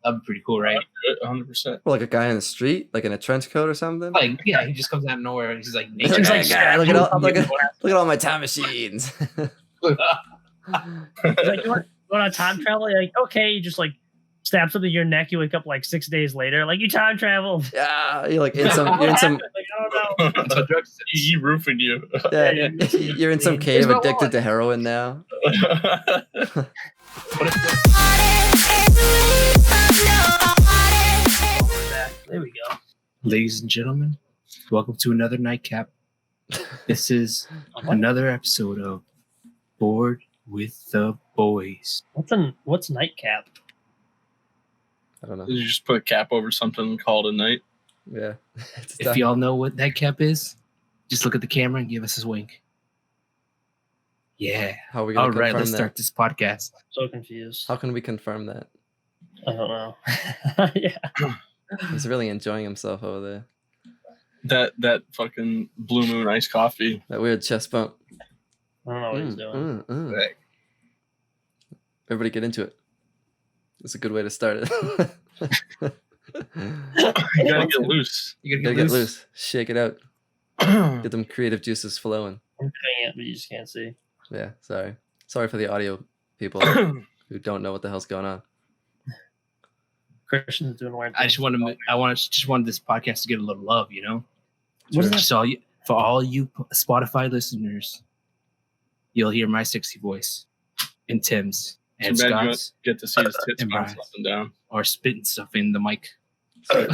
That'd be pretty cool, right? 100%. Or like a guy in the street, like in a trench coat or something. Like, yeah, he just comes out of nowhere and he's like, He's naked. like, "God, look at all my time machines. He's like, you want to time travel? You're like, okay, you just like stab something in your neck. You wake up like 6 days later, like you time traveled. Yeah, you're like in some. You're in some. Like, I don't know. He roofing you. Yeah, Yeah. you're in some cave Here's my addicted wallet. to heroin now. There we go. Ladies and gentlemen, welcome to another nightcap. This is another episode of Bored with the Boys. What's nightcap? I don't know. You just put a cap over something and call it a night. Yeah. It's If y'all know what nightcap is, just look at the camera and give us a wink. Yeah. How are we All gonna right, confirm let's that? start this podcast. So confused. How can we confirm that? I don't know. Yeah. He's really enjoying himself over there. That fucking Blue Moon iced coffee. That weird chest bump. I don't know what he's doing. Right. Everybody get into it. It's a good way to start it. You gotta get loose. You Gotta get loose. Shake it out. Get them creative juices flowing. I'm doing it, but you just can't see. Yeah, sorry. Sorry for the audio people who don't know what the hell's going on. Christian's doing weird. I just wanted this podcast to get a little love, you know. What is that? So for all you Spotify listeners, you'll hear my sexy voice and Tim's and Too bad you don't Scott's, get to see his tits and bounce Brian's. up and down. or spitting stuff in the mic. Oh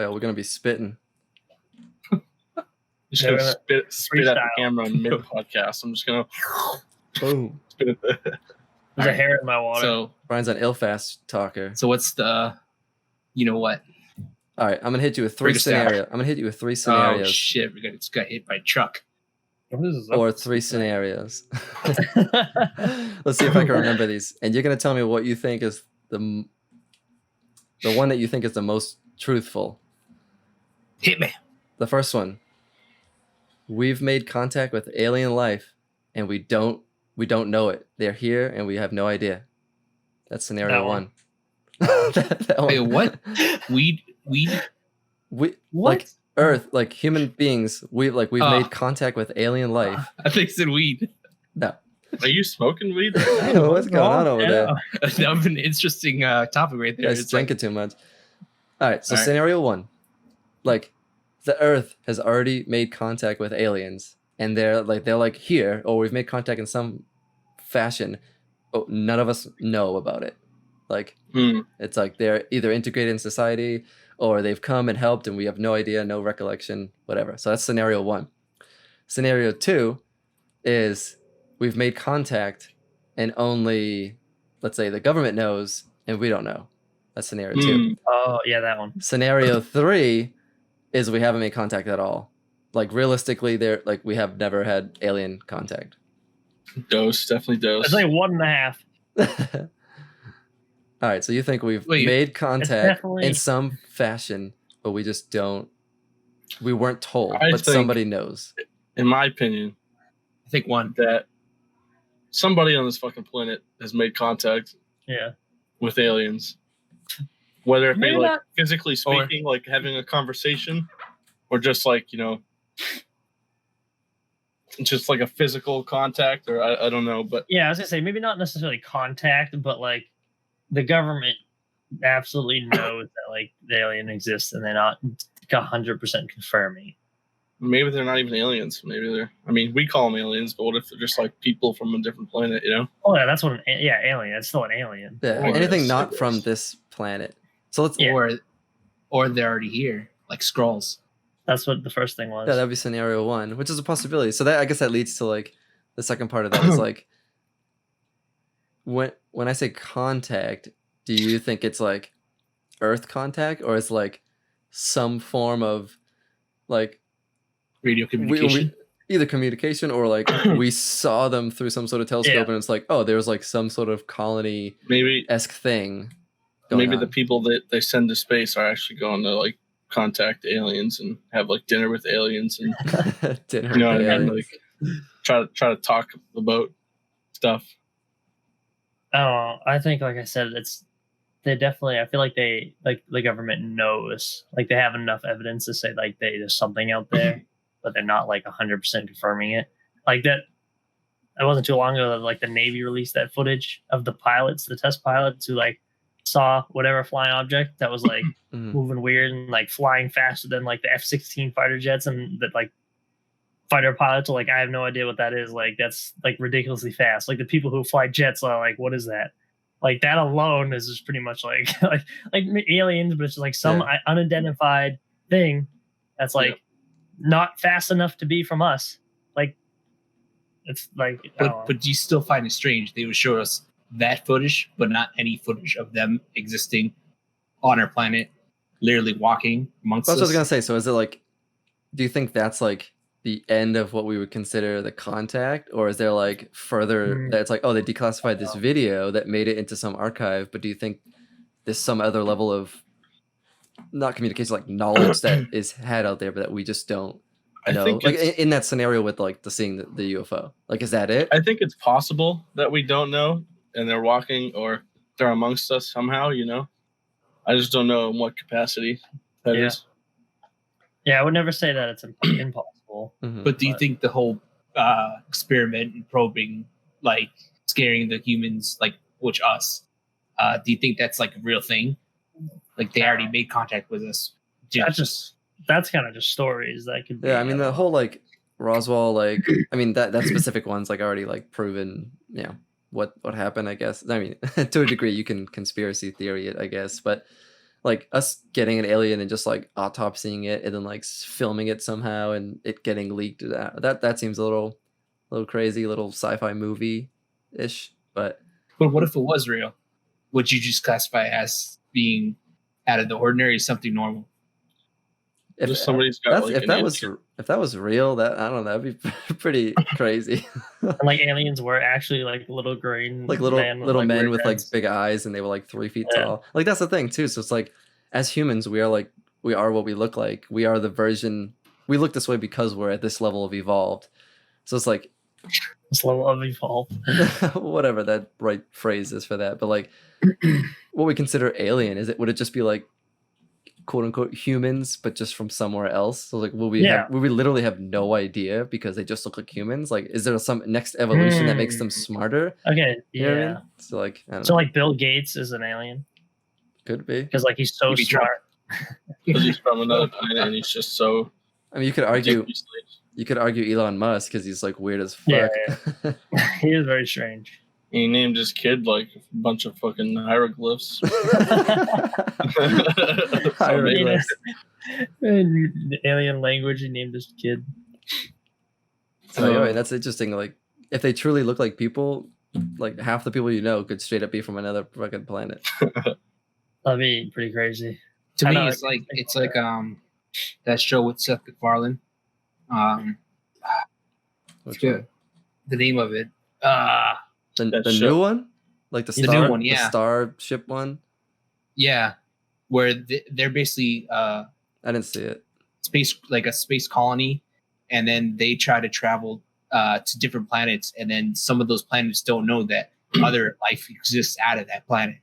yeah, we're gonna be spitting. Just Yeah, gonna we're spit at the freestyle. camera in mid podcast. I'm just gonna Boom. spit at the. There's a hair in my water. So Brian's an ill-fast talker. what's the, you know what? All right, I'm gonna hit you with Bring three us down. scenarios. I'm gonna hit you with three Oh scenarios shit, just got hit by a truck. What is this? or three scenarios. Let's see if I can remember these. And you're gonna tell me what you think is the one that you think is the most truthful. Hit me. The first one. We've made contact with alien life, and we don't know it. They're here, and we have no idea. That's scenario That one. one. That Wait, one. what? Weed? We What? like Earth, like human beings. We've made contact with alien life. I think it said weed. No, Are you smoking weed? I know what's going on over there. That would be an interesting topic right You there. guys It's like, drinking too much. All right, so All right. scenario one, like the Earth has already made contact with aliens, and they're like here, or we've made contact in some fashion, but none of us know about it. Like it's like they're either integrated in society, or they've come and helped, and we have no idea, no recollection, whatever. So that's scenario one. Scenario two is we've made contact, and only, let's say, the government knows, and we don't know. That's scenario two. Oh yeah, that one. Scenario three is we haven't made contact at all. Like realistically, we have never had alien contact. Dose, definitely dose. It's like 1.5. All right, so you think we've Wait, made contact definitely- in some fashion, but we just don't. We weren't told, I but think- somebody knows. In my opinion, I think one. that somebody on this fucking planet has made contact Yeah. with aliens. Whether it be Maybe like not- physically speaking, like having a conversation, or just like, just like a physical contact, or I don't know, but Yeah, I was gonna say maybe not necessarily contact, but like the government absolutely knows that like the alien exists, and they're not 100% confirming. maybe they're not even aliens. Maybe they're, I mean, we call them aliens, but what if they're just like people from a different planet, Oh yeah, that's what. Alien. It's still an alien. Yeah, Oh, anything yes, not it from is. this planet. So let's. Yeah. Or they're already here, like Skrulls. That's what the first thing was. Yeah, that'd be scenario one, which is a possibility. So that, I guess that leads to like the second part of that is like when I say contact, do you think it's like Earth contact, or it's like some form of like Radio communication. either communication, or like we saw them through some sort of telescope, Yeah. and it's like, oh, there's like some sort of colony-esque maybe thing going maybe on. the people that they send to space are actually going to like contact aliens and have like dinner with aliens and Dinner you know with what I mean? aliens. Like try to talk about stuff. I don't know. I think, like I said, they definitely. I feel like they like the government knows, like they have enough evidence to say like there's something out there, but they're not like 100% confirming it. Like that. It wasn't too long ago that like the Navy released that footage of the pilots, the test pilots who like saw whatever flying object that was like Mhm. moving weird and like flying faster than like the F-16 fighter jets, and that like fighter pilots are like, I have no idea what that is. Like that's like ridiculously fast. Like the people who fly jets are like, what is that? Like that alone is just pretty much like like aliens, but it's like some Yeah. unidentified thing that's like not fast enough to be from us. Like it's like I don't know. But do you still find it strange they would show us that footage, but not any footage of them existing on our planet, literally walking amongst That's what I us? was gonna say. So is it like, do you think that's like the end of what we would consider the contact, or is there like further Mm. that it's like, oh, they declassified this video that made it into some archive, but do you think there's some other level of not communication, like knowledge that is had out there, but that we just don't I know? think Like it's- in that scenario with like the seeing the UFO, like is that it? I think it's possible that we don't know, and they're walking or they're amongst us somehow. You know, I just don't know in what capacity that is. Yeah. Yeah, I would never say that it's impossible. Mhm. But do you think the whole experiment and probing, like scaring the humans, like which us, do you think that's like a real thing? Like they already made contact with us. That's kind of just stories that could be. Yeah, I mean the whole like Roswell, like I mean that specific one's like already like proven, what happened, I guess. I mean, to a degree you can conspiracy theory it, I guess, but like us getting an alien and just like autopsying it and then like filming it somehow and it getting leaked, that seems a little crazy, a little sci-fi movie ish, but But what if it was real? Would you just classify it as being out of the ordinary, or something normal? if Just somebody's got like if an that was real, that I don't know, that'd be pretty crazy. And like aliens were actually like little green, Like little men weird with like heads. big eyes and they were like 3 feet Yeah. tall. Like that's the thing too. So it's like as humans we are what we look like. We are the version, we look this way because we're at this level of evolved. So it's like This level of evolved. whatever that right phrase is for that. But like what we consider alien, would it just be like quote unquote humans but just from somewhere else? So like will we literally have no idea because they just look like humans? Like is there some next evolution that makes them smarter? Okay, You know what I yeah. mean? So like I don't So know. like Bill Gates is an alien Could be. because like he's so Maybe Trump. smart. because he's from another planet and he's just so I mean, you could argue ridiculously- Elon Musk because he's like weird as Yeah, fuck. He is very strange. He named his kid like a bunch of fucking hieroglyphs. Hieroglyphs. In the alien language, he named his kid. So anyway, that's interesting. Like, if they truly look like people, like half the people you know could straight up be from another fucking planet. That'd be pretty crazy. To I me, know, it's like that show with Seth MacFarlane. Which the, one? the name of it. The show. new one, like the The new star, one, yeah. the starship one. Yeah, where they're basically I didn't see it. a space colony, and then they try to travel to different planets, and then some of those planets don't know that other life exists out of that planet.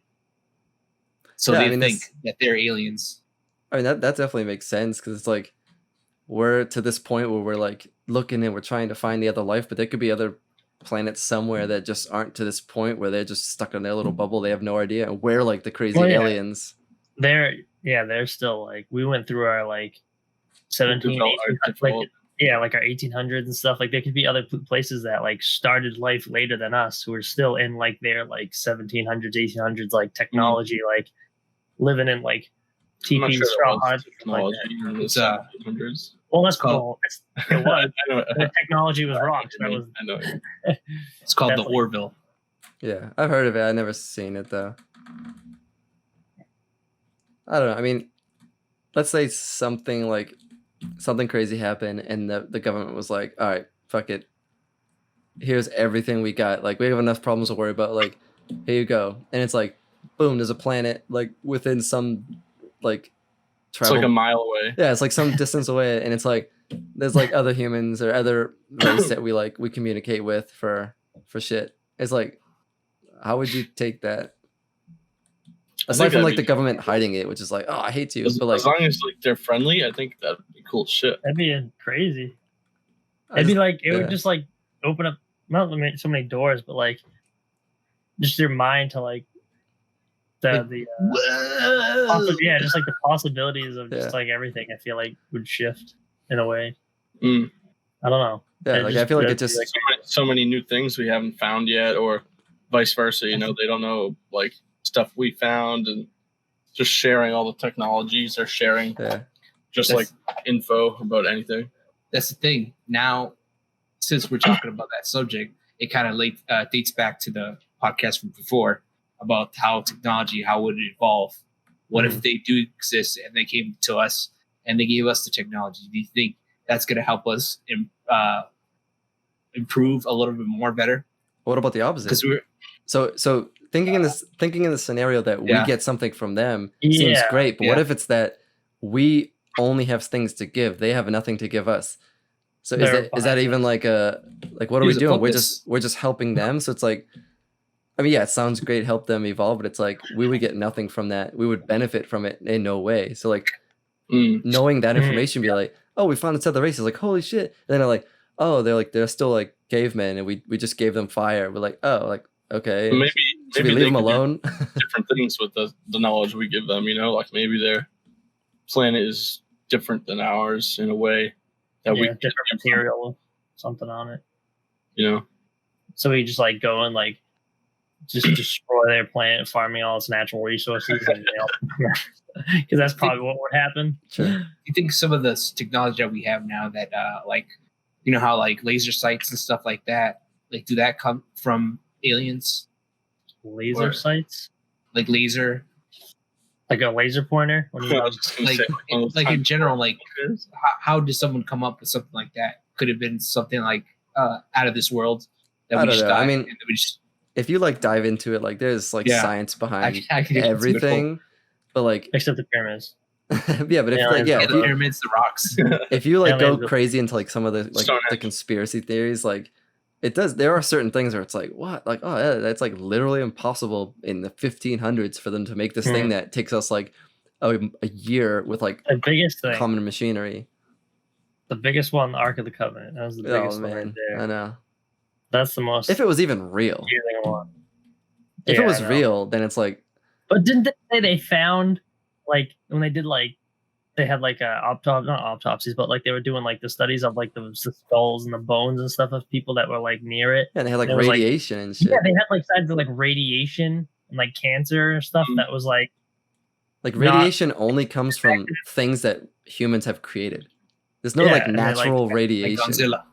So Yeah, I they mean, think that's- that they're aliens. I mean, that definitely makes sense because it's like we're to this point where we're like looking and we're trying to find the other life, but there could be other planets somewhere that just aren't to this point where they're just stuck in their little bubble. They have no idea, and we're like the crazy Well, yeah. aliens. They're still like we went through our like 17, 18, like our 1800s and stuff. Like there could be other places that like started life later than us who are still in like their like 1700s, 1800s like technology, like living in like I'm not TP sure straw there was huts. Like technology that. in the It's, 1700s. Well, that's called- cool. It was. I know. The technology was wrong. So that was I know. It's called Definitely. the Orville. Yeah, I've heard of it. I've never seen it though. I don't know. I mean, let's say something crazy happened and the government was like, all right, fuck it. Here's everything we got. Like, we have enough problems to worry about. Like, here you go. And it's like, boom, there's a planet like within some like It's travel. like a mile away. Yeah, it's like some distance away, and it's like there's like other humans or other race that we communicate with for shit. It's like, how would you take that? Aside from that'd like be- the government hiding it, which is like, oh, I hate you, but like, as long as like they're friendly, I think that'd be cool shit. That'd be crazy. I It'd be just- like it yeah. would just like open up not so many doors, but like just your mind to like the yeah, just like the possibilities of just Yeah. like everything. I feel like would shift in a way. Mm. I don't know. yeah, It like I just- feel like it it'd be just like- So many new things we haven't found yet, or vice versa. You know, they don't know like stuff we found, and just sharing all the technologies or sharing yeah. just That's- like info about anything. That's the thing. Now, since we're talking about that subject, it kind of dates back to the podcast from before about how technology, how would it evolve? What if they do exist and they came to us and they gave us the technology? Do you think that's going to help us improve a little bit more better? What about the opposite? Because we're So thinking in the scenario that we Yeah. get something from them seems Yeah. great, but what Yeah. if it's that we only have things to give, they have nothing to give us? So They're is that even like what are we Here's a doing? focus. We're just helping them. So it's like, I mean, yeah, it sounds great, help them evolve, but it's like we would get nothing from that. We would benefit from it in no way. So like Mm. knowing that Mhm. information, be like, oh, we found this other race. It's like, holy shit. And then they're like, oh, they're still like cavemen, and we just gave them fire. We're like, oh, like okay, Maybe should we maybe leave they them could do alone? different things with the knowledge we give them. You know, like maybe their planet is different than ours in a way that we yeah, different material, something on it. You know, So we just like go and like just destroy their planet, farming all its natural resources, and because that's probably what would happen. Sure. you think some of the technology that we have now that like you know how like laser sights and stuff like that, like do that come from aliens? Laser Or- sights, Like laser, like a laser pointer. What do you I mean? was just gonna like say, one of those like in time general, like travelers. how did someone come up with something like that? Could have been something like out of this world that I we don't just know. I got. mean, and we just, If you like dive into it, like there's like Yeah. science behind I can get into it. everything, but like Except the pyramids. yeah, but if Yeah, like, yeah, Yeah, if the you, pyramids, the rocks. if you like Yeah, go man, crazy into like some of the like the Stonehenge. conspiracy theories, like it does, there are certain things where it's like, what, like, oh yeah, that's like literally impossible in the 1500s for them to make this thing Mhm. that takes us like a year with like The biggest thing, common machinery. the biggest one, the Ark of the Covenant. That was the Oh biggest one right man, there. I know. That's the most If it was even real, confusing one. if Yeah, it was I know. real, then it's like, But didn't they say they found like when they did like they had like not autopsies, but like they were doing like the studies of like the skulls and the bones and stuff of people that were like near it. yeah, they had like It was, like- radiation and shit. Yeah, they had like signs of like radiation and like cancer and stuff Mhm. that was like Like not- radiation only comes from things that humans have created. There's no Yeah, like and they're, like- natural Like radiation. Godzilla.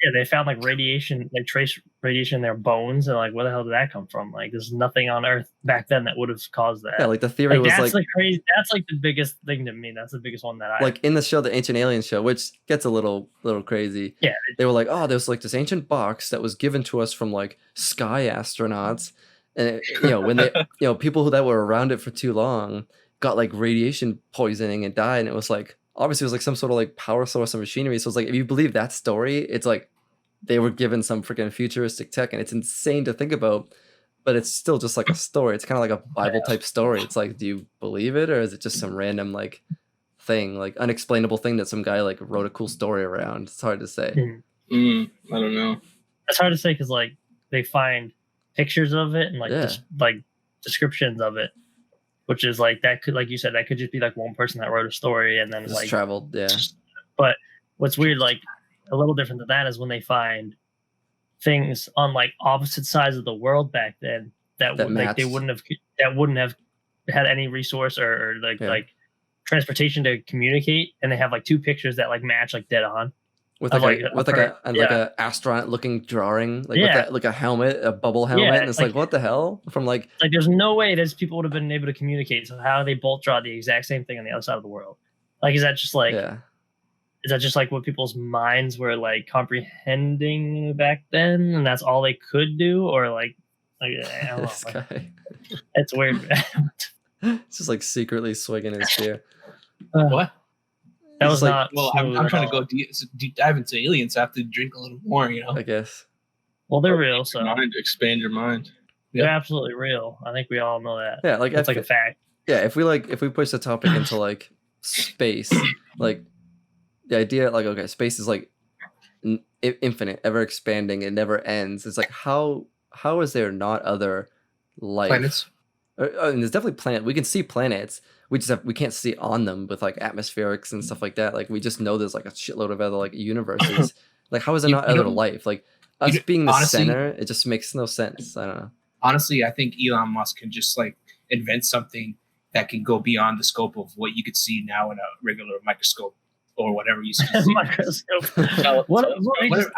yeah, they found like radiation, like trace radiation in their bones, and like where the hell did that come from? Like there's nothing on Earth back then that would have caused that. Yeah, like the theory Like, was that's like the crazy. That's like the biggest thing to me. That's the biggest one that I like in the show, the Ancient Aliens show, which gets a little crazy. Yeah. They were like, oh, there's like this ancient box that was given to us from like sky astronauts, and you know when they, you know, people that were around it for too long got like radiation poisoning and died, and it was like obviously it was like some sort of like power source of machinery. So it's like if you believe that story, it's like they were given some freaking futuristic tech, and it's insane to think about. But it's still just like a story. It's kind of like a Bible type story. It's like, do you believe it, or is it just some random like thing, like unexplainable thing that some guy like wrote a cool story around? It's hard to say. Mhm. I don't know. It's hard to say because like they find pictures of it and like Yeah. like descriptions of it, which is like that could, like you said, that could just be like one person that wrote a story and then Just like. traveled, yeah. But what's weird, like a little different than that, is when they find things on like opposite sides of the world back then that, That would like they matched. wouldn't have had any resource or like Yeah. like transportation to communicate, and they have like two pictures that like match like dead on. With Of, like, like, a with a like per- a and like a astronaut looking drawing, like Yeah. with like a helmet, a bubble helmet, Yeah, and it's like, like- what the hell? From like Like there's no way those people would have been able to communicate. So how do they both draw the exact same thing on the other side of the world? Like is that just like yeah. is that just like what people's minds were like comprehending back then, and that's all they could do, or like I don't know. This Like, guy. it's weird. It's just like secretly swigging his beer. What? That It's was like- not. Well, I'm smooth at trying to all. go deep dive into aliens. So I have to drink a little more, you know. I guess. Well, they're real, so Mind, expand your mind. they're absolutely real. I think we all know that. Yeah, like It's like a fact. yeah, if we push the topic into like space, like the idea, like okay, space is like infinite, ever expanding, it never ends. It's like how is there not other life? Planets. And there's definitely planet. We can see planets. We can't see on them with like atmospherics and stuff like that. Like we just know there's like a shitload of other like universes. Like how is there not other life? Like us being the honestly, center, it just makes no sense. I don't know. Honestly, I think Elon Musk can just like invent something that can go beyond the scope of what you could see now in a regular microscope or whatever you see. Microscope. Whatever,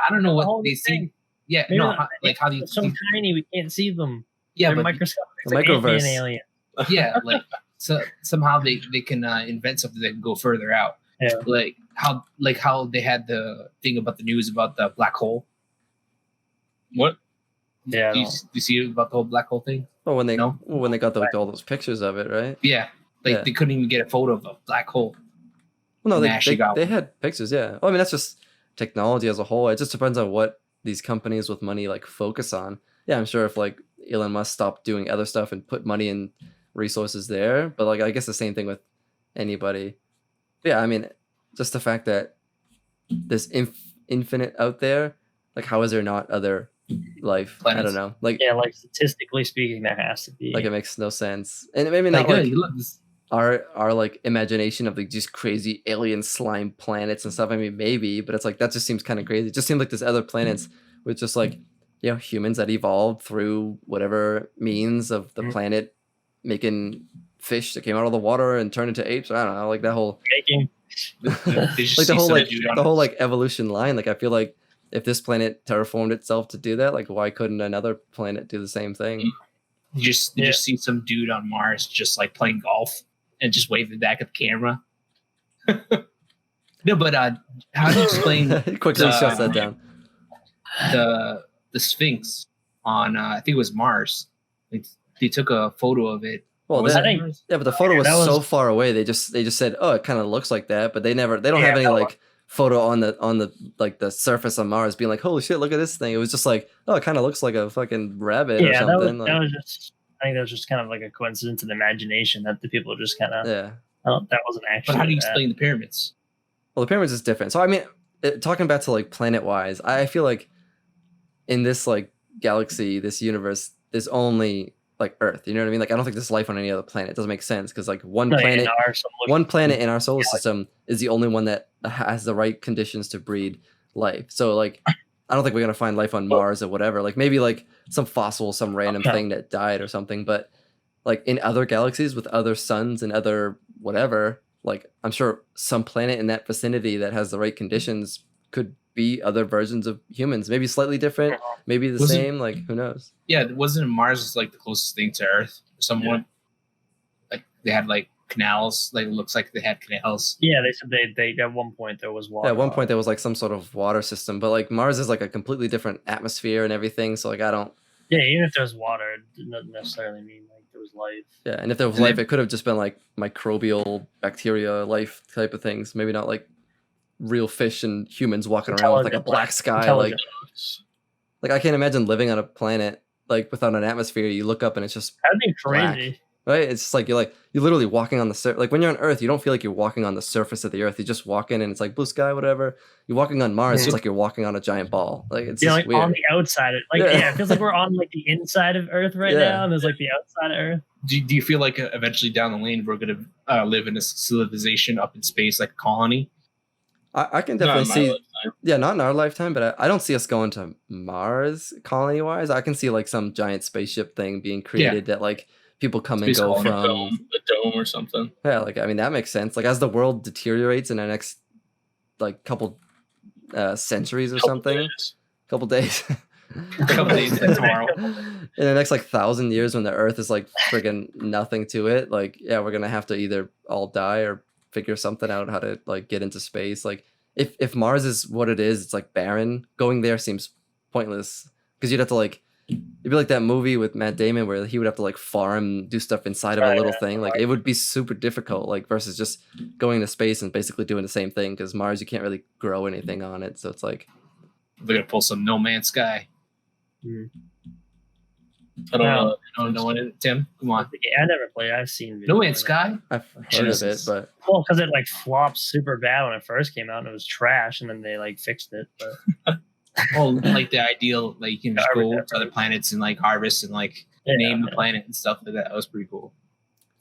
I don't know what whole they see. thing. Yeah, Maybe no, not- like how these. so tiny we can't see them. Yeah, They're but microscopic. It's The like microverse. Ant-Man alien. yeah, like so somehow they can invent something that can go further out. Yeah. Like how they had the thing about the news about the black hole. What? Yeah, I Do you, don't- do you see about the whole black hole thing? Well, when they No? got all those pictures of it, right? Yeah, like Yeah. they couldn't even get a photo of a black hole. Well, no, They actually got they one. had pictures. Yeah. Well, I mean, that's just technology as a whole. It just depends on what these companies with money like focus on. Yeah, I'm sure if like Elon Musk stopped doing other stuff and put money and resources there, but like I guess the same thing with anybody. But yeah, I mean, just the fact that there's infinite out there, like how is there not other life? I Planets. don't know. Like yeah, like statistically speaking, there has to be. like it makes no sense, and maybe Like, not like look, this- our like imagination of like just crazy alien slime planets and stuff. I mean, maybe, but it's like that just seems kind of crazy. It just seems like there's other planets with just like humans that evolved through whatever means of the planet making fish that came out of the water and turned into apes. I don't know, like that whole making. they just like the see whole some like dude on the whole it. like evolution line. Like I feel like if this planet terraformed itself to do that, like why couldn't another planet do the same thing? You just see some dude on Mars just like playing golf and just waving back at the camera. No, but how do you explain Quickly shuts that down. the Sphinx on I think it was Mars? They took a photo of it. Well, Was that, it think- Mars? yeah, but the photo was, That was- so far away. They just said, "Oh, it kind of looks like that," but they don't Yeah, have any that like photo on the like the surface of Mars being like, "Holy shit, look at this thing." It was just like, "Oh, it kind of looks like a fucking rabbit or Yeah, that was, something." that was just. I think that was just kind of like a coincidence of imagination that the people just kind of. yeah. That wasn't actually. But how do you that. explain the pyramids? Well, the pyramids is different. So I mean, talking back to like planet wise, I feel like in this like galaxy, this universe, there's only like Earth. You know what I mean? Like I don't think there's life on any other planet. It doesn't make sense because like one No, planet. in our some look- One planet in our solar system is the only one that has the right conditions to breed life. So like I don't think we're gonna find life on Mars or whatever. Like maybe like some fossil, some random Okay. thing that died or something. But like in other galaxies with other suns and other whatever, like I'm sure some planet in that vicinity that has the right conditions could be other versions of humans. Maybe slightly different, maybe the Was it- same. Like who knows? Yeah, wasn't Mars is like the closest thing to Earth? Somewhat. Like they had like canals. Like it looks like they had canals. Yeah, they said they at one point there was water. Yeah, at one on point it. there was like some sort of water system, but like Mars is like a completely different atmosphere and everything. So like I don't. Yeah, even if there's water, it doesn't necessarily mean like there was life. Yeah, and if there was And life, they- it could have just been like microbial bacteria life type of things. Maybe not like real fish and humans walking around with like a Intelligent black life. sky. Like, Intelligent. like I can't imagine living on a planet like without an atmosphere. You look up and it's just That'd be black. crazy. right. It's just like you're literally walking on the surface. Like when you're on Earth, you don't feel like you're walking on the surface of the Earth. You just walk in and it's like blue sky, whatever. You're walking on Mars. Mhm. It's like you're walking on a giant ball. Like it's Yeah, just like weird. on the outside. Like Yeah. yeah, it feels like we're on like the inside of Earth right Yeah. now, and there's like the outside of Earth. Do you feel like eventually down the lane we're gonna live in a civilization up in space like a colony? I can Not in definitely my see. lifetime. Yeah, not in our lifetime, but I don't see us going to Mars colony wise. I can see like some giant spaceship thing being created that like people come Space and go colony, from. A dome or something. Yeah, like I mean that makes sense. Like as the world deteriorates in the next like couple centuries or something, Days. couple days. A couple days tomorrow. In the next like 1,000 years when the Earth is like friggin' nothing to it, like yeah, we're gonna have to either all die or figure something out how to like get into space. Like if Mars is what it is, it's like barren. Going there seems pointless because you'd have to like it'd be like that movie with Matt Damon where he would have to like farm, do stuff inside of a Right, little right, thing. Like it would be super difficult. Like versus just going to space and basically doing the same thing because Mars you can't really grow anything on it. So it's like They're gonna pull some No Man's Sky. I don't No. know. I don't know what it. Tim, come on. I never played. I've seen No videos Man's of it. Sky. I've heard Jesus. of it, Well, because it like flopped super bad when it first came out and it was trash, and then they like fixed it. But Oh, like the ideal, like you can just go Garbage. to other planets and like harvest and like yeah, name the yeah. planet and stuff like that. That was pretty cool.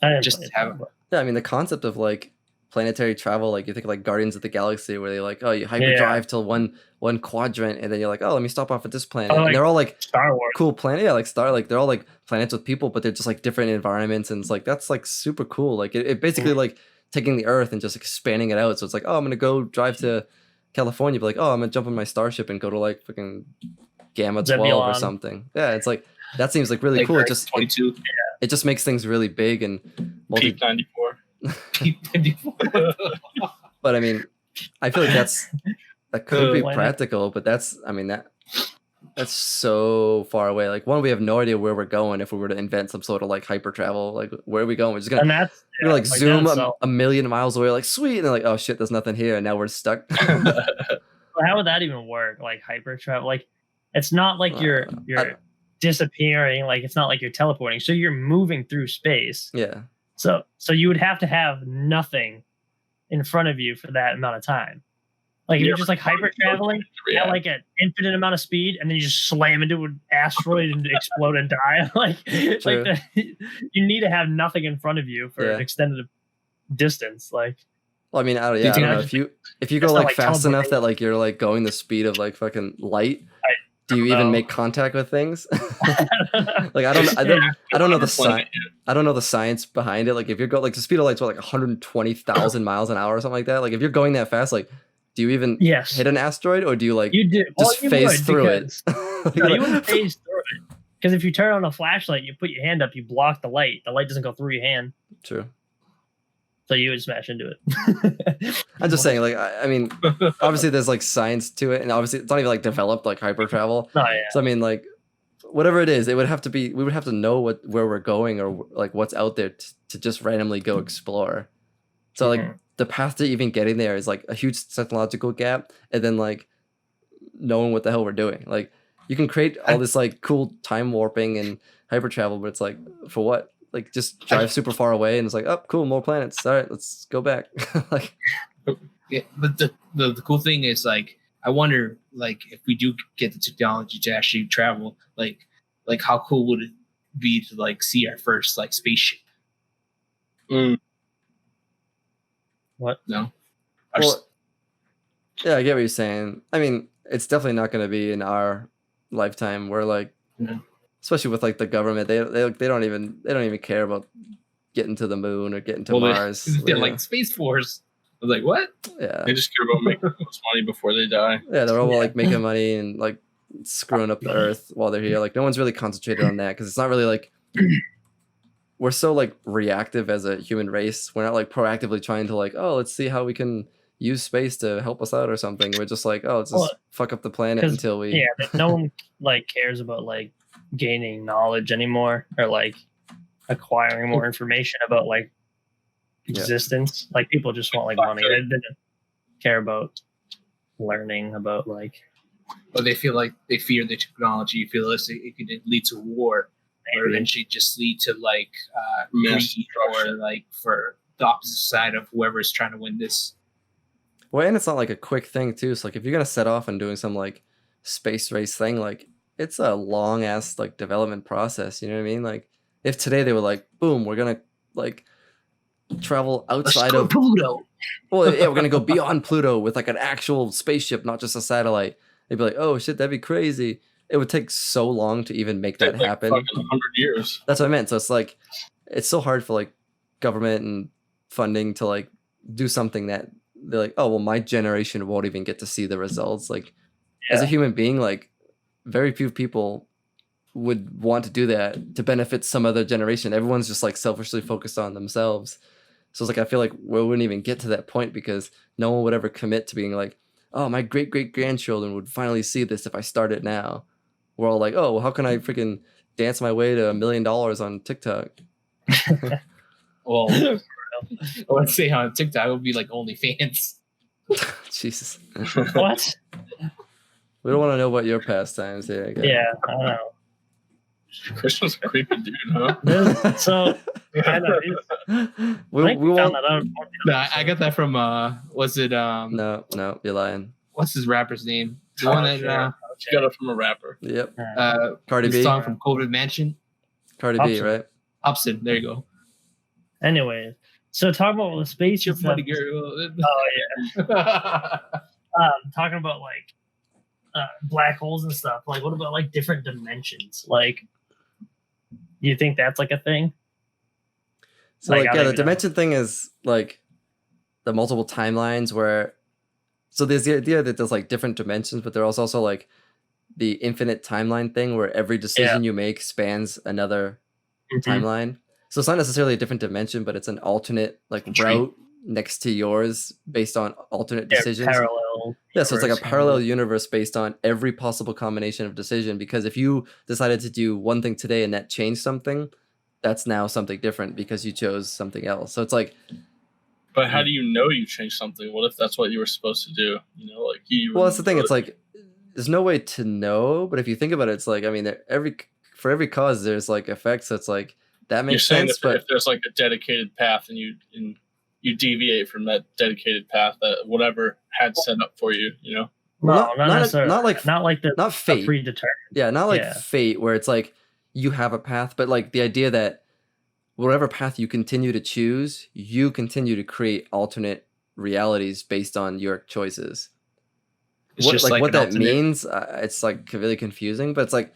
I didn't just play it, have- but- but yeah, I mean the concept of like planetary travel, like you think of like Guardians of the Galaxy, where they like, oh, you hyperdrive to one quadrant, and then you're like, oh, let me stop off at this planet, Oh, and like- they're all like Star Wars. cool planet, yeah, like they're all like planets with people, but they're just like different environments, and it's like that's like super cool. Like it basically like taking the Earth and just expanding it out. So it's like, oh, I'm gonna go drive to California, but like, oh, I'm gonna jump on my starship and go to like fucking Gamma 12 or Zebulon. something. Yeah, it's like that seems like really Like cool. It Earth just 22. it just makes things really big and multi. Peak 94. But I mean, I feel like that could be Planet. practical, but that's so far away. Like one, we have no idea where we're going if we were to invent some sort of like hyper travel. Like where are we going? We're just gonna And that's we're like zoom that, so- a million miles away, like sweet, and then like, oh shit, there's nothing here, and now we're stuck. how would that even work? Like hyper travel? Like it's not like you're I- disappearing. Like it's not like you're teleporting. So you're moving through space. Yeah. So you would have to have nothing in front of you for that amount of time. Like if you're just like hyper traveling at like an infinite amount of speed, and then you just slam into an asteroid and explode and die. like True. you need to have nothing in front of you for Yeah. an extended distance. Like Well, I mean, I you don't think know I- if you go It's not like like fast enough teleporting. that like you're like going the speed of like fucking light. Do you don't even know. make contact with things? Like I don't know the science. I don't know the science behind it. Like if you're going like the speed of light's what, like 120,000 miles an hour or something like that. Like if you're going that fast, like do you even yes, hit an asteroid or do you like you do. just you phase would, through because- it? No, you wouldn't phase through it. Because if you turn on a flashlight, you put your hand up, you block the light. The light doesn't go through your hand, True. so you would smash into it. I'm just saying, like I mean, obviously there's like science to it, and obviously it's not even like developed like hyper travel. No, yeah. So I mean, like whatever it is, it would have to be. We would have to know where we're going or like what's out there to just randomly go explore. So like Mhm. the path to even getting there is like a huge technological gap, and then like knowing what the hell we're doing. Like you can create all this like cool time warping and hyper travel, but it's like for what? Like just drive super far away, and it's like, oh, cool, more planets. All right, let's go back. Like Yeah, but the cool thing is like I wonder like if we do get the technology to actually travel, like how cool would it be to like see our first like spaceship? Mm. What? No. Well, yeah, I get what you're saying. I mean, it's definitely not going to be in our lifetime. We're like, No. especially with like the government, they don't even care about getting to the moon or getting to Mars. They're you like know? Space Force. I was like, what? Yeah, They just care about making the most money before they die. yeah, they're all Yeah. like making money and like screwing up the Earth while they're here. Like no one's really concentrated on that because it's not really like we're so like reactive as a human race. We're not like proactively trying to like, oh, let's see how we can use space to help us out or something. We're just like, oh, let's just Well, fuck up the planet 'cause- until we. Yeah, but no one like cares about like gaining knowledge anymore or like acquiring more information about like Yeah. existence. Like people just want like money. They don't care about learning about like But they feel like they fear the technology. Feel as it could lead to war, or maybe. eventually just lead to like Mass greed, or destruction. like for the opposite side of whoever is trying to win this. Well, and it's not like a quick thing too. So like if you're gonna set off and doing some like space race thing, like it's a long ass like development process. You know what I mean? Like if today they were like, boom, we're gonna like travel Let's outside go of to Pluto. well, yeah, we're gonna go beyond Pluto with like an actual spaceship, not just a satellite. They'd be like, oh shit, that'd be crazy. It would take so long to even make that Take, like, happen. fucking 100 years. That's what I meant. So it's like it's so hard for like government and funding to like do something that they're like, oh well, my generation won't even get to see the results. Like as a Yeah. human being, like very few people would want to do that to benefit some other generation. Everyone's just like selfishly focused on themselves. So it's like I feel like we wouldn't even get to that point because no one would ever commit to being like, oh, my great great grandchildren would finally see this if I start it now. We're all like, oh, well, how can I freaking dance my way to $1 million on TikTok? Well, I would say on TikTok it would be like OnlyFans. Jesus. What? We don't want to know about your pastimes here. I guess. Yeah, I don't know. Christian's a creepy dude, huh? So I know, I we think we won't. found that out. No, I got that from was it No, you're lying. what's his rapper's name? The one that You got it from a rapper. Yep. the Cardi B. song from COVID Mansion. Cardi B, Upson. right? Upson, there you go. Anyway, so talking about the space Your and stuff. funny girl. Oh yeah. Talking about like black holes and stuff. Like, what about like different dimensions? Like, you think that's like a thing? So Like, like, I yeah, don't the even know. dimension thing is like the multiple timelines where. So there's the idea that there's like different dimensions, but there's also like the infinite timeline thing where every decision you make spans another timeline. So it's not necessarily a different dimension, but it's an alternate like route next to yours based on alternate decisions. Parallel. Yeah, so it's like a universe. parallel universe based on every possible combination of decision. Because if you decided to do one thing today and that changed something, that's now something different because you chose something else. So it's like, But how do you know you changed something? What if that's what you were supposed to do? You know, like you. well, that's the thing. It's like there's no way to know, but if you think about it, it's like I mean, for every cause there's like effects. So it's like that you're makes saying sense. that But if there's like a dedicated path and you deviate from that dedicated path, that whatever had set up for you, you know. No, not necessarily. not like not fate. predetermined. Yeah, not like Yeah. fate where it's like you have a path, but like the idea that whatever path you continue to choose, you continue to create alternate realities based on your choices. It's What, just like like what an that alternate- means, it's like really confusing, but it's like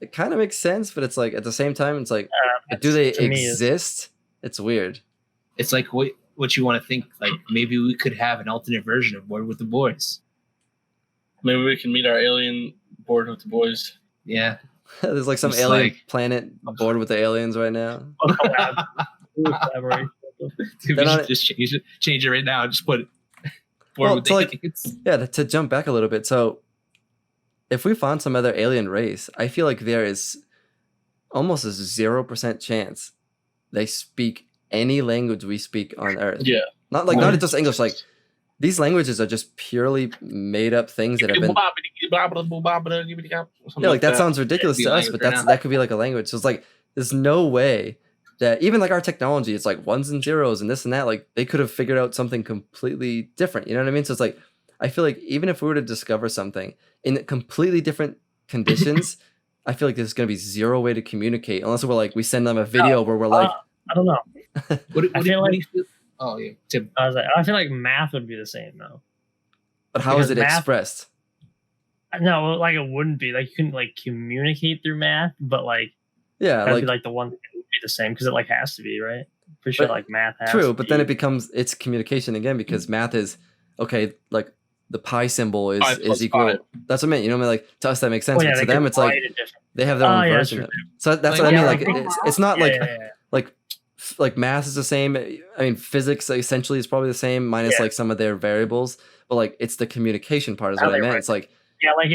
it kind of makes sense, but it's like at the same time, it's like do they to me is- exist? It's weird. It's like what you want to think. Like maybe we could have an alternate version of Board with the Boys. Maybe we can meet our alien board with the boys. Yeah. There's like some It's alien like- planet bored with the aliens right now. Collaborate. Dude, They're we not- should just change it right now. Just put it. Board Well, with so, the like, aliens. Yeah, to jump back a little bit. So, if we found some other alien race, I feel like there is almost a 0% chance they speak any language we speak on Earth. Yeah. Not just English. Like these languages are just purely made up things that have been. Yeah, like that sounds ridiculous Be to a us, language but right now. that could be like a language. So it's like there's no way that even like our technology, it's like ones and zeros and this and that. Like they could have figured out something completely different. You know what I mean? So it's like I feel like even if we were to discover something in completely different conditions, I feel like there's gonna be zero way to communicate unless we're like we send them a video where we're like, I don't know. What feel do you feel? Oh yeah, Tim. I feel like math would be the same though. but how is because it math- expressed? No, like it wouldn't be like you couldn't like communicate through math, but like Yeah, that'd like be like the one thing that would be the same because it like has to be right. Pretty sure But- like math has true, to but then be- it becomes it's communication again because math is okay. Like the pi symbol is Pi plus equal. pi. That's what I meant. You know what I mean? Like to us that makes sense, Oh, yeah, but to they them could it's like write it different. they have their own yeah, version true. of it. So that's Like, what I mean. yeah, Like like- it's not like yeah. like math is the same. I mean, physics essentially is probably the same, minus Yeah. like some of their variables. But like it's the communication part is How what I they meant. write It's like Yeah, like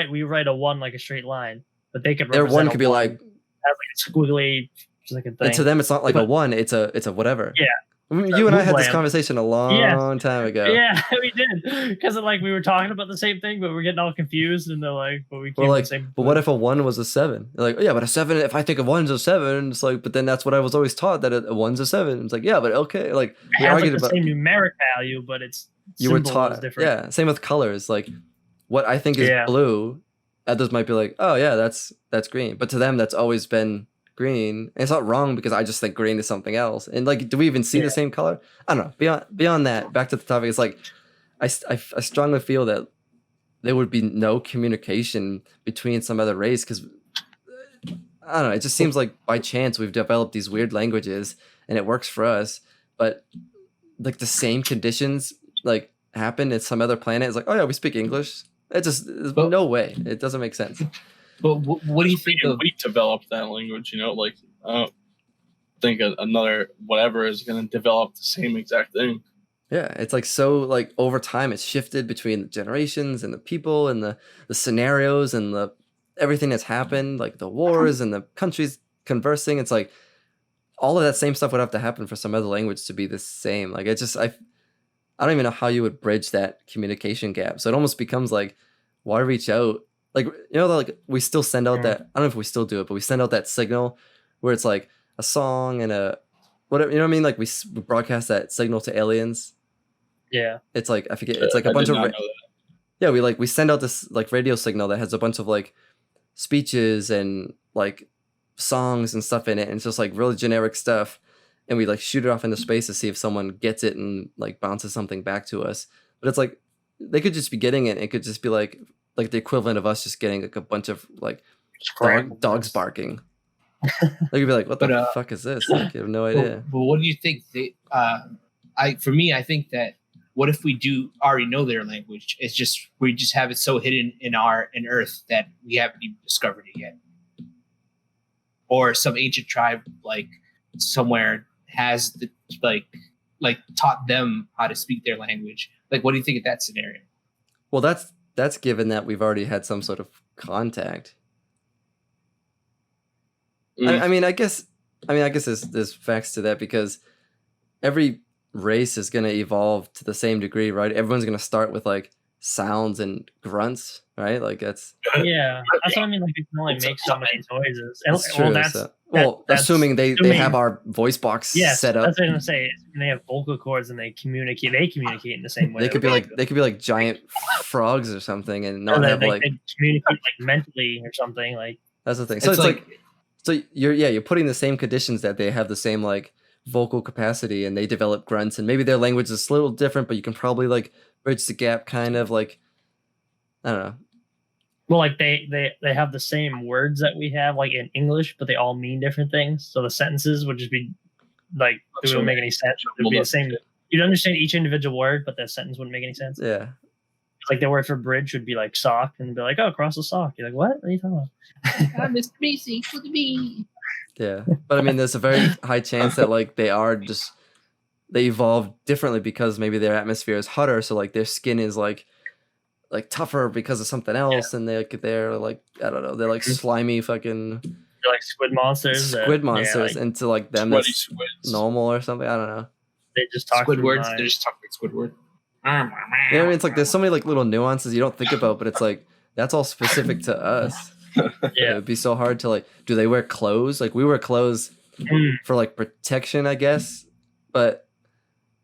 we write a one like a straight line, but they could their represent one a could be like, has like a squiggly just like a thing. and to them it's not like a But- one. It's a whatever. Yeah. You and I had this Hoopland. conversation a long time ago. Yeah, we did because like we were talking about the same thing, but we're getting all confused, and they're like, "But we We're came like, to the same." but what if a one was a seven? They're like, oh, yeah, but a seven. If I think of one's a seven, it's like, but then that's what I was always taught that a one's a seven. It's like, yeah, but okay, like it we has like argued the about. same numeric value, but it's You were symbol is taught, different. yeah. Same with colors. Like, what I think is Yeah. blue, others might be like, oh yeah, that's green. But to them, that's always been green. And it's not wrong because I just think green is something else. And like, do we even see Yeah. the same color? I don't know. Beyond that, back to the topic. It's like, I strongly feel that there would be no communication between some other race because I don't know. It just seems like by chance we've developed these weird languages and it works for us, but like the same conditions like happen at some other planet. It's like, oh yeah, we speak English. It just there's But- no way. It doesn't make sense. But what do you think of? We developed that language, you know, like I don't think another whatever is going to develop the same exact thing. Yeah, it's like so like over time it's shifted between the generations and the people and the scenarios and the everything that's happened, like the wars and the countries conversing. It's like all of that same stuff would have to happen for some other language to be the same. Like it just I don't even know how you would bridge that communication gap. So it almost becomes like why reach out like like we still send out Mm. that, I don't know if we still do it, but we send out that signal where it's like a song and a whatever, you know what I mean? Like we broadcast that signal to aliens. Yeah. It's like I forget. It's like a I bunch did of not know that. yeah. We send out this like radio signal that has a bunch of like speeches and like songs and stuff in it, and it's just like really generic stuff. And we like shoot it off into space to see if someone gets it and like bounces something back to us. But it's like they could just be getting it. It could just be like the equivalent of us just getting like a bunch of like dogs barking. They could be like, "What the But, fuck is this?" Like, you have no idea. But what do you think? I think that what if we do already know their language? It's just we just have it so hidden in Earth that we haven't even discovered it yet, or some ancient tribe like somewhere has the like taught them how to speak their language. Like, what do you think of that scenario? Well, that's given that we've already had some sort of contact. I mean, I guess there's facts to that because every race is going to evolve to the same degree, right? Everyone's going to start with like sounds and grunts, right? Like that's Yeah, that's what I mean. Like we can only make so many noises. And true. well, that's that's assuming they assuming- have our voice box yes. set up. That's what I'm gonna say. When they have vocal cords and they communicate. They communicate in the same way. They could be like giant frogs or something, and not have like they communicate like mentally or something. Like that's the thing. So it's like so you're putting the same conditions that they have the same like vocal capacity and they develop grunts and maybe their language is a little different, but you can probably like bridge the gap kind of like I don't know. well, like they have the same words that we have like in English, but they all mean different things. So the sentences would just be like it wouldn't make any sense. It would be the same. You'd understand each individual word, but that sentence wouldn't make any sense. Yeah. Like the word for bridge would be like sock and be like, oh, cross the sock. You're like, what are you talking about? Mr. Macy, look at me. Yeah, but I mean, there's a very high chance that like they evolve differently because maybe their atmosphere is hotter, so like their skin is like tougher because of something else, and they're like I don't know, they're like slimy fucking They're like squid monsters. and to like them Sweaty it's squids. normal or something. I don't know. They just talk Squidward. through They just talk like Squidward. You know what I mean? It's like there's so many like little nuances you don't think about, but it's like that's all specific to us. It Yeah. would be so hard to like. Do they wear clothes? Like we wear clothes for like protection, I guess. But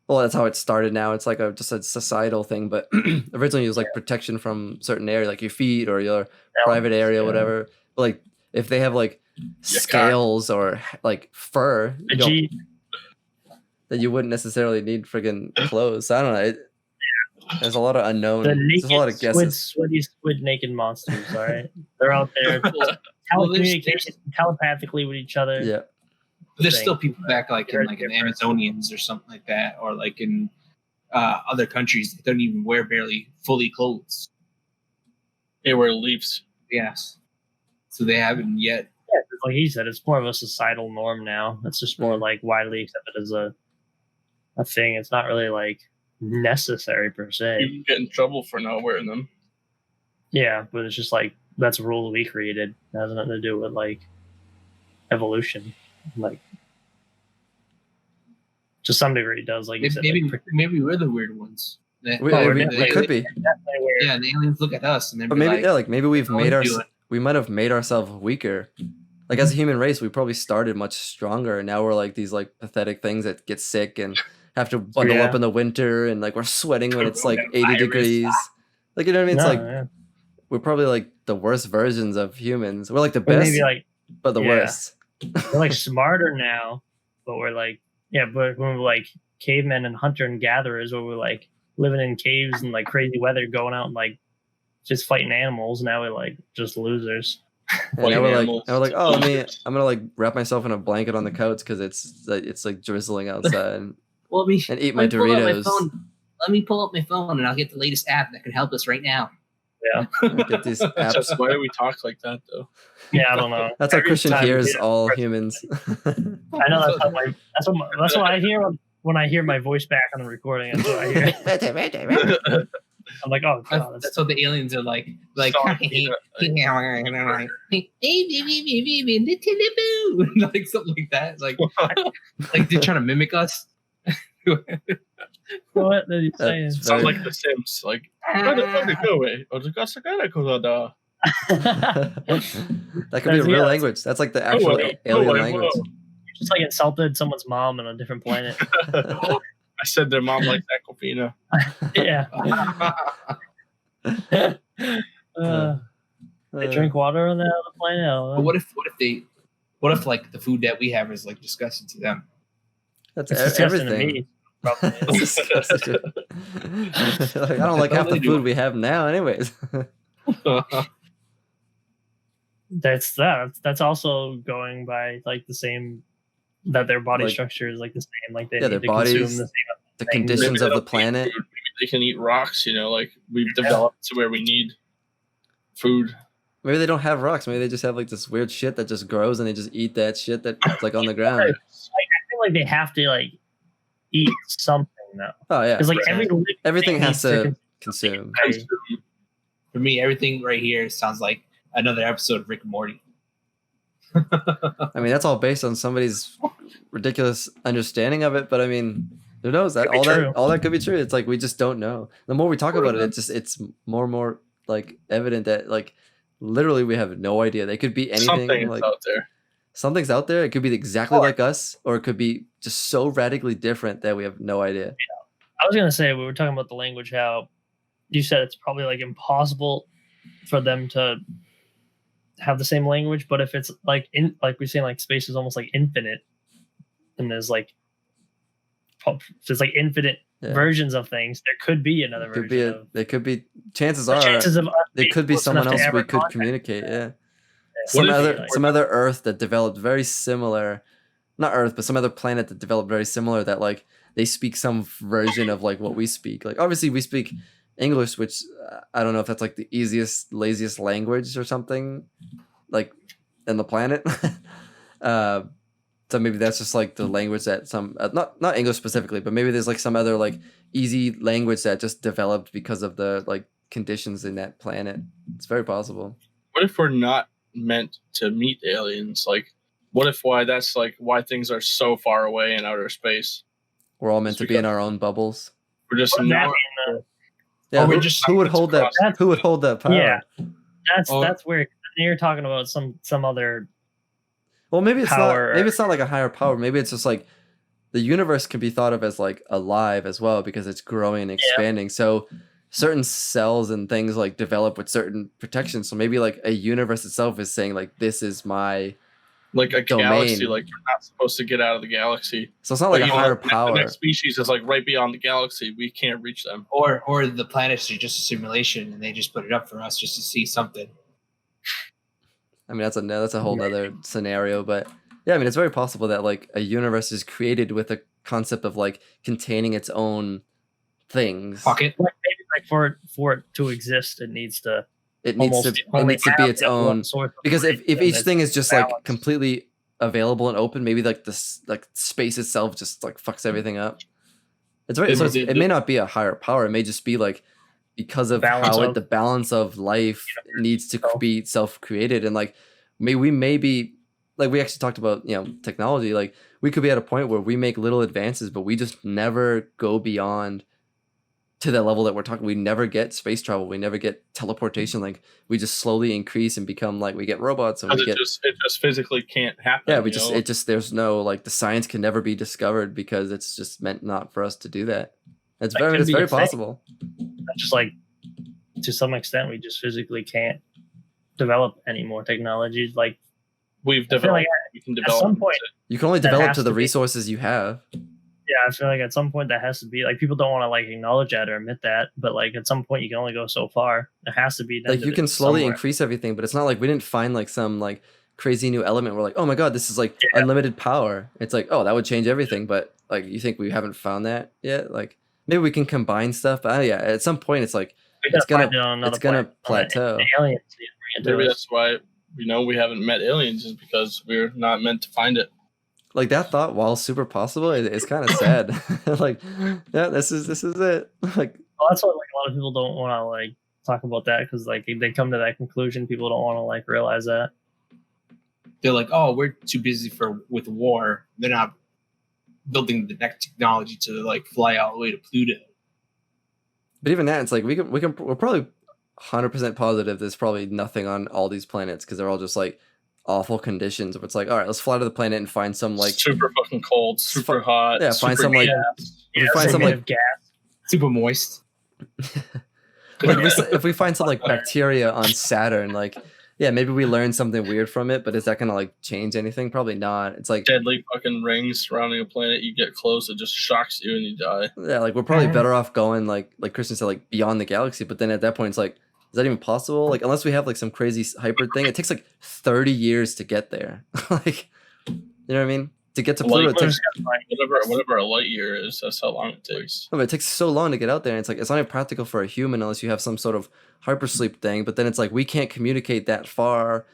well, that's how it started. Now it's like just a societal thing. But originally it was like protection from certain area, like your feet or your private area, whatever. But like if they have like scales or like fur, that you wouldn't necessarily need friggin' clothes. I don't know. There's a lot of unknown. The There's a lot of naked guesses. sweaty squid naked monsters. All right, they're out there telecommunicating telepathically with each other. Yeah. But there's still people back like in the Amazonians or something like that, or like in other countries that don't even wear barely fully clothes. They wear leaves. Yes. So they haven't yet. Yeah, like he said, it's more of a societal norm now. It's just more like widely accepted as a thing. It's not really like necessary per se. You get in trouble for not wearing them. Yeah, but it's just like that's a rule we created. It has nothing to do with like evolution. Like to some degree it does, like you said. Maybe we're the weird ones. We could be. Yeah, the aliens look at us and then But maybe maybe we've "What made are you doing?" we might have made ourselves weaker. Like as a human race, we probably started much stronger, and now we're like these like pathetic things that get sick and have to bundle up in the winter, and like we're sweating when it's like 80 degrees. Like you know what I mean? It's we're probably like the worst versions of humans. We're like the best, maybe like but the worst. we're like smarter now, but we're like but when we're like cavemen and hunter and gatherers, where we're like living in caves and like crazy weather, going out and like just fighting animals. Now we're like just losers. And now we're like, oh, I'm gonna like wrap myself in a blanket on the couch because it's like drizzling outside, and eat my Doritos. Let me pull up my phone and I'll get the latest app that can help us right now. Yeah, get these apps. Why do we talk like that though? Yeah, I don't know. That's how Christian hears all humans. I know that's what I hear when I hear my voice back on the recording. That's what I hear. I'm like, oh god, that's what the aliens are like. Like, hey, like something like that. Like they're trying to mimic us. What are you saying? Sounds like The Sims. Like, That could be a real Yeah. language. That's like the actual way, no alien way, language. whoa. You just like insulted someone's mom on a different planet. I said their mom likes Aquafina. Yeah. They drink water on that other planet. I don't know. But what if like the food that we have is like disgusting to them? That's It's disgusting to everything. me. Probably is. It's disgusting. Like, I don't like half the food we have now, anyways. That's also going by like the same that their body Like- structure is like the same. Like they Yeah, need their to bodies, consume the same. The Maybe conditions they of the don't need planet. food. Maybe they can eat rocks, like we've developed to where we need food. Maybe they don't have rocks. Maybe they just have like this weird shit that just grows and they just eat that shit that's like on the ground. I feel like they have to like eat something though, Oh yeah. because like Everything has needs to consume. For me, everything right here sounds like another episode of Rick and Morty. I mean, that's all based on somebody's ridiculous understanding of it. But I mean, who knows? That Could be all true. that all that could be true. It's like we just don't know. The more we talk about it, it's more and more like evident that like literally we have no idea. They could be anything. Something Like is out there. something's out there. It could be exactly like us, or it could be just so radically different that we have no idea. I was gonna say we were talking about the language. How you said it's probably like impossible for them to have the same language, but if it's like like we're saying, like space is almost like infinite, and there's like infinite Yeah. versions of things. There could be another It could version. be Of, there could be chances the are chances of us there being could be close someone enough to else we ever could contact communicate. Yeah. What if- Some other Earth that developed very similar, not Earth, but some other planet that developed very similar that like they speak some version of like what we speak. Like obviously we speak English, which I don't know if that's like the easiest, laziest language or something, like in the planet. So maybe that's just like the language that some not English specifically, but maybe there's like some other like easy language that just developed because of the like conditions in that planet. It's very possible. What if we're not meant to meet aliens? Like, what if why things are so far away in outer space? We're all meant to be in our own bubbles. We're just What does that not. mean, though? Yeah, Or we're who, just who would hold that? That's- Who would hold that power? Yeah. Or- That's where you're talking about some other. Well, maybe it's Power. not. Maybe it's not like a higher power. Maybe it's just like the universe can be thought of as like alive as well because it's growing and expanding. So certain cells and things like develop with certain protections. So maybe like a universe itself is saying like this is my. Like a Domain. galaxy, like we're not supposed to get out of the galaxy. So it's not like a higher The power. next species is like right beyond the galaxy. We can't reach them. Or the planets are just a simulation and they just put it up for us just to see something. I mean, that's a whole other scenario, but yeah, I mean, it's very possible that like a universe is created with a concept of like containing its own things. Pocket. Like maybe like for it to exist, it needs to It needs to only be have its that one own. source of Because if light, and each it's thing is just like balanced. completely available and open, maybe like this like space itself just like fucks everything up. It's very so it may not be a higher power. It may just be like because of Balance how of- the balance of life needs to itself. be self-created, and like we may be like we actually talked about technology. Like we could be at a point where we make little advances, but we just never go beyond to that level that we're talking. We never get space travel. We never get teleportation. Like we just slowly increase and become like we get robots and we Because get it just physically can't happen. yeah. We you just know? it just there's no like the science can never be discovered because it's just meant not for us to do that. It's That very could it's be very a thing. possible. just like to some extent we just physically can't develop any more technologies. Like We've I feel developed. like We can at develop. some point, You can only That develop has to the to be- resources you have. yeah, I feel like at some point that has to be like people don't want to like acknowledge that or admit that, but like at some point you can only go so far. There has to be an Like end you of can it slowly somewhere. increase everything, but it's not like we didn't find like some like crazy new element. We're like, oh my god, this is like Yeah. unlimited power. It's like, oh, that would change everything. But like, you think we haven't found that yet? Like maybe we can combine stuff. But yeah, at some point, it's like We gotta it's gonna- find it on another it's gonna planet, on plateau. an alien to bring it to Maybe us. that's why we haven't met aliens is because we're not meant to find it. Like that thought, while super possible, it's kind of sad. Like, yeah, this is it. Like, Well, that's why like a lot of people don't want to like talk about that because like they come to that conclusion. People don't want to like realize that. They're like, oh, we're too busy with war. They're not building the next technology to like fly all the way to Pluto. but even that, it's like we're probably 100% positive there's probably nothing on all these planets because they're all just like awful conditions. But it's like, all right, let's fly to the planet and find some like super fucking cold, super hot. yeah, find super some, like- gas. we find some, made like- of gas. Super moist. like if we find some like bacteria on Saturn, like yeah, maybe we learn something weird from it, but is that gonna like change anything? Probably not. It's like deadly fucking rings surrounding a planet. You get close, it just shocks you and you die. yeah, like we're probably better off going like Christian said, like beyond the galaxy. But then at that point, it's like, is that even possible? Like unless we have like some crazy hyper thing, it takes like 30 years to get there. Like you know what I mean? To get to Pluto, it takes Whatever a light year is, that's how long it takes. no, but it takes so long to get out there. And it's like it's not even practical for a human unless you have some sort of hypersleep thing. But then it's like we can't communicate that far,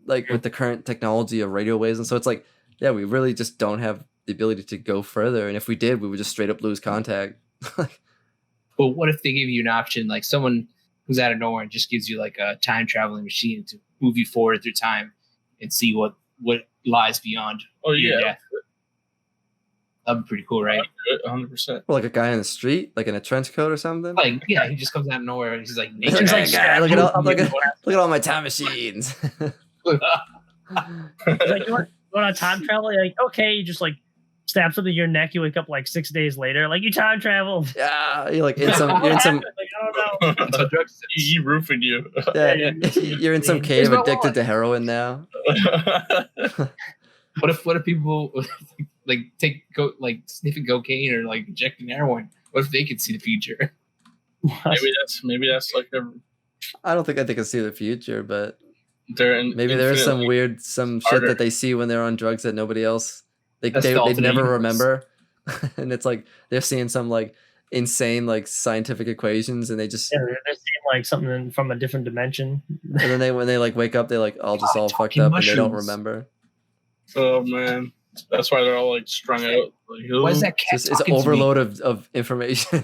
like with the current technology of radio waves. And so it's like, yeah, we really just don't have the ability to go further. And if we did, we would just straight up lose contact. But what if they give you an option, like someone who's out of nowhere and just gives you like a time traveling machine to move you forward through time and see what lies beyond Oh your yeah, death? That'd be pretty cool, right? 100%. Or like a guy in the street, like in a trench coat or something. Like, yeah, he just comes out of nowhere and he's like, He's nature's like, like, "Yeah, look at all my time machines. He's like, you want to time travel? You're like, okay, you just like stab something in your neck. You wake up like 6 days later, like you time traveled. Yeah, you're like in some, What you're in some, happened? Like, I don't know. That's what drugs is. he roofing you. yeah, you're in some cave Here's my addicted wallet. to heroin now. What if people like sniffing cocaine or like injecting heroin? What if they could see the future? maybe that's like I don't think they can see the future, but they're in, maybe there is some infinitely- weird shit harder. that they see when they're on drugs that nobody else they That's the they alternate never universe. remember. And it's like they're seeing some like insane like scientific equations and they just Yeah, they're seeing like something from a different dimension. and then they when they like wake up they like all just all fucked talking up and they don't mushrooms. remember. Oh man, that's why they're all like strung out. Like, Why is that It's cat just it's talking to me? overload of information.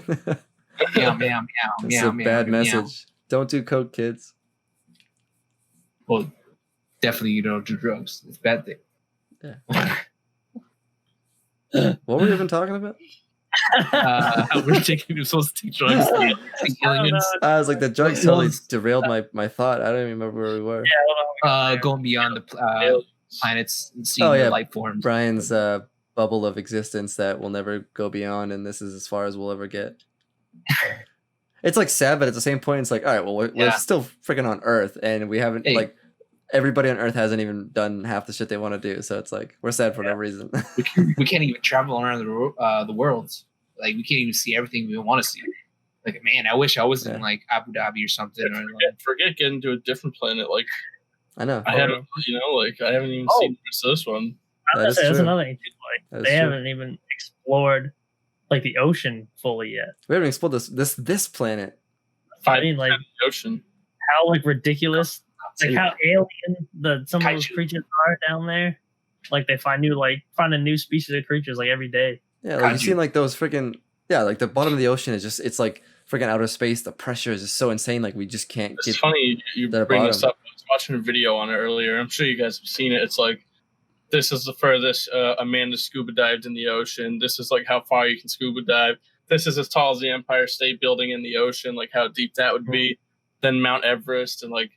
Meow, meow, meow, It's meow, a meow, bad meow. message. Don't do coke, kids. Well, definitely you don't do drugs. It's a bad thing. What were we even talking about? We're supposed to take drugs. to I don't aliens. know. I was like the drugs totally Well, derailed my thought. I don't even remember where we were. Yeah, I don't know. Going beyond the planets and seeing Oh, yeah. the life forms. Brian's bubble of existence that we'll never go beyond, and this is as far as we'll ever get. It's like sad, but at the same point, it's like, all right, well, we're Yeah. still freaking on Earth, and we haven't Hey. like everybody on Earth hasn't even done half the shit they want to do. So it's like we're sad for no reason. We can't even travel around the world. Like we can't even see everything we want to see. Like man, I wish I was in Yeah. like Abu Dhabi or something. Or like, forget getting to a different planet. Like I know. I haven't, like I haven't even Oh. seen this one. That is That's true. another thing. Too. Like That is they true. haven't even explored like the ocean fully yet. We haven't explored this planet. I mean, like The ocean. how like ridiculous, like how alien some of those Kaiju. creatures are down there. Like they find a new species of creatures like every day. Yeah, like you Kaiju. seen like those freaking like the bottom of the ocean is just it's like freaking outer space. The pressure is just so insane. Like we just can't It's get. funny you that bring this bottom. up. I was watching a video on it earlier. I'm sure you guys have seen it. It's like this is the furthest Amanda scuba dived in the ocean. This is like how far you can scuba dive. This is as tall as the Empire State Building in the ocean, like how deep that would be. Then Mount Everest, and like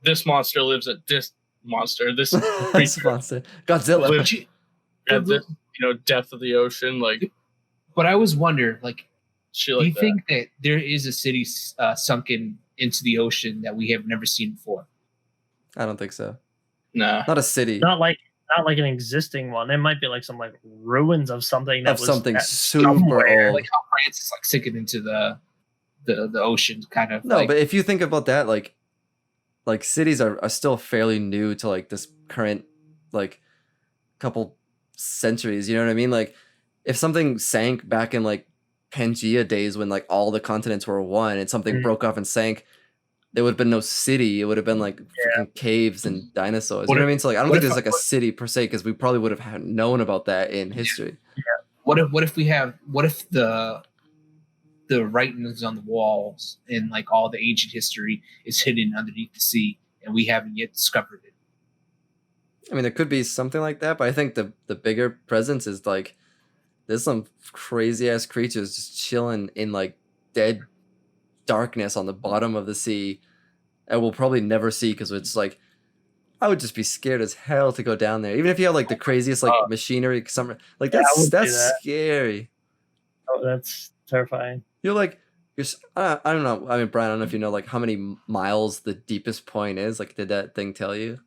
this monster lives at this monster. This This monster. Godzilla. lives at this, depth of the ocean, like but I always wonder, like, shit do like you that. think that there is a city sunken into the ocean that we have never seen before? I don't think so. Nah. Not a city. Not like an existing one. There might be like some like ruins of something that Of was something at- super Somewhere, old. like how France is like sinking into the ocean, kind of. No, like, but if you think about that, like cities are still fairly new to like this current like couple centuries. You know what I mean? Like if something sank back in like Pangea days when like all the continents were one and something Mhm. broke off and sank, there would have been no city. It would have been like freaking caves and dinosaurs. What You know what if- I mean? So like I don't what think if- there's like a city per se because we probably would have known about that in history. what if the writings on the walls and like all the ancient history is hidden underneath the sea and we haven't yet discovered it? I mean, there could be something like that, but I think the bigger presence is like there's some crazy ass creatures just chilling in like dead darkness on the bottom of the sea that we'll probably never see because it's like I would just be scared as hell to go down there, even if you have like the craziest like machinery. Like Yeah, I that's would do that's that. scary. Oh, that's terrifying. You're like I don't know. I mean, Brian, I don't know if you know like how many miles the deepest point is. Like, did that thing tell you?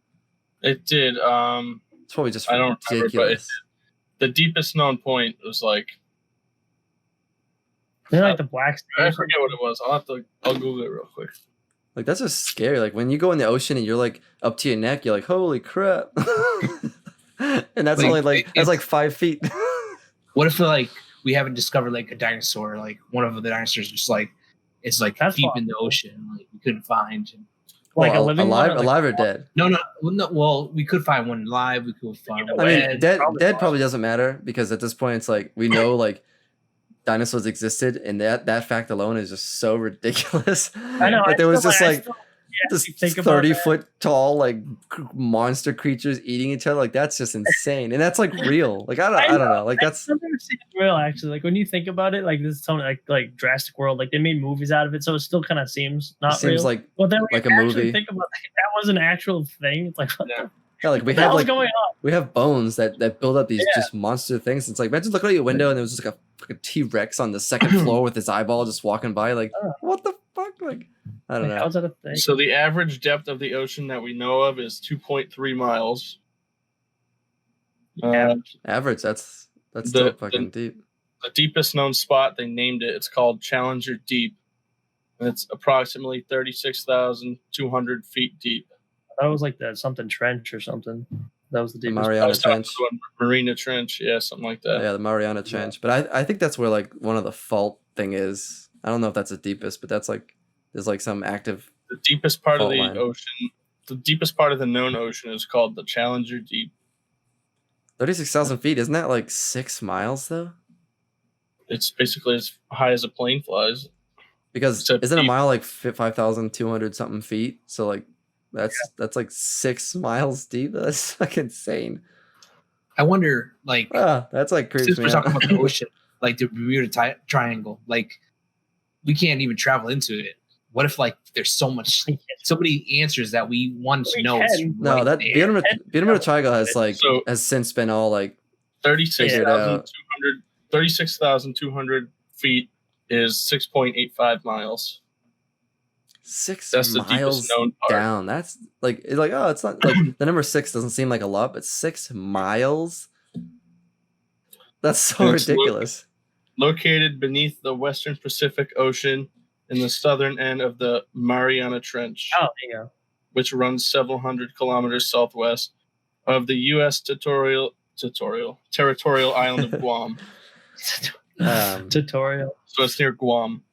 It did. It's probably just I don't remember, but ridiculous. the deepest known point was like They're like the Black Sea. I forget what it was. I'll Google it real quick. Like that's just scary. Like when you go in the ocean and you're like up to your neck, you're like, holy crap. And that's Like, only like that's like 5 feet. What if like we haven't discovered like a dinosaur, like one of the dinosaurs just like it's like That's deep in possible. the ocean, like we couldn't find. Like a Well, living alive, one, like- alive or dead. Well, we could find one live. We could find Either one I way, mean, dead. dead probably doesn't matter because at this point it's like we know like dinosaurs existed, and that fact alone is just so ridiculous. I know. That there was just I like still- this you think about 30-foot tall like monster creatures eating each other. Like that's just insane, and that's like real. Like I don't know. Like that's I've never seen it real actually. Like when you think about it, like this is something like Jurassic World. Like they made movies out of it, so it still kind of seems not seems real. like But then like when a you actually movie. think about it, that was an actual thing. It's like what Yeah. yeah, like we the have hell's like going on? we have bones that build up these Yeah. just monster things. It's like imagine looking out your window and there was just like a T-Rex on the second floor with his eyeball just walking by. Like what the fuck? Like I don't Like, know. how's that a thing? So the average depth of the ocean that we know of is 2.3 miles. Yeah. Average. That's The- still fucking deep. The deepest known spot, they named it. It's called Challenger Deep. And it's approximately 36,200 feet deep. That was like the something trench or something. That was the The deepest. I Mariana was talking Trench. about Marina Trench, yeah, something like that. Yeah, the Mariana Trench. But I think that's where like one of the fault thing is. I don't know if that's the deepest, but that's like there's like some active. The deepest part of Fault the line. ocean, the deepest part of the known ocean is called the Challenger Deep. 36,000 feet. Isn't that like 6 miles though? It's basically as high as a plane flies. Because Except isn't a deep. mile like 5,200 something feet? So like that's like 6 miles deep. That's fucking insane. I wonder, like, That's like creeps since me we're out. talking about the ocean, like the Bermuda Triangle, like we can't even travel into it. What if like there's so many answers that we want to We know? can. No, right that there. Bermuda Triangle has like So- has since been all like 36,200 feet is 6.85 miles. 6 That's the miles deepest known part. down. That's like it's like it's not like the number 6 doesn't seem like a lot, but 6 miles. That's so It's ridiculous. Located beneath the Western Pacific Ocean in the southern end of the Mariana Trench, Oh, there you go. which runs several hundred kilometers southwest of the U.S. territorial island of Guam. Tutorial. So it's near Guam.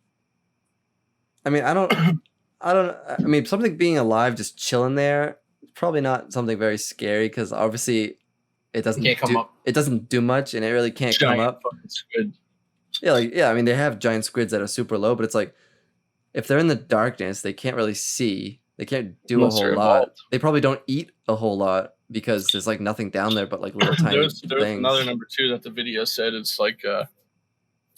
I mean, I mean, something being alive, just chilling there, probably not something very scary because obviously it doesn't Can't come do, up. It doesn't do much, and it really can't come Giant up. fucking squid. Yeah, I mean, they have giant squids that are super low, but it's like if they're in the darkness, they can't really see. They can't do Unless a they're whole lot. evolved. They probably don't eat a whole lot because there's like nothing down there but like little tiny There's things. another number 2 that the video said. It's like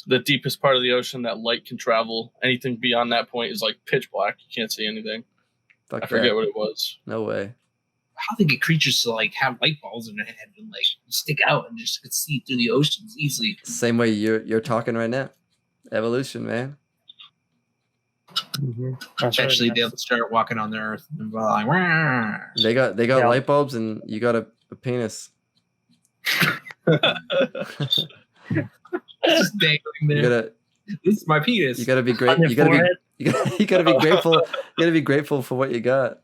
the deepest part of the ocean that light can travel. Anything beyond that point is like pitch black. You can't see anything. Fuck I forget that. what it was. No way. How they get creatures to like have light balls in their head and like stick out and just could see through the oceans easily? Same way you're talking right now. Evolution, man. That's Eventually, really they'll start walking on the earth and be like, "Wah." They got Yeah. light bulbs and you got a penis. just dangling You there. gotta This is my penis. you gotta be great. On your You gotta be forehead? you gotta be grateful. You gotta be grateful for what you got.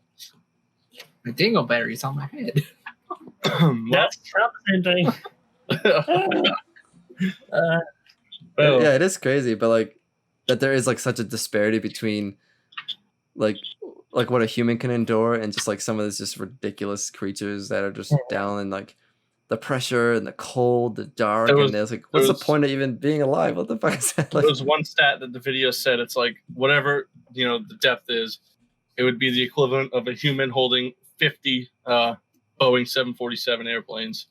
My dingleberry's on my head. That's not the same thing. Well, Yeah, it is crazy, but like that there is like such a disparity between like what a human can endure and just like some of these just ridiculous creatures that are just down in like the pressure and the cold, the dark, There was- and there's like, what's there the was- point of even being alive? What the fuck is that? Like, There was one stat that the video said it's like whatever the depth is, it would be the equivalent of a human holding 50 Boeing 747 airplanes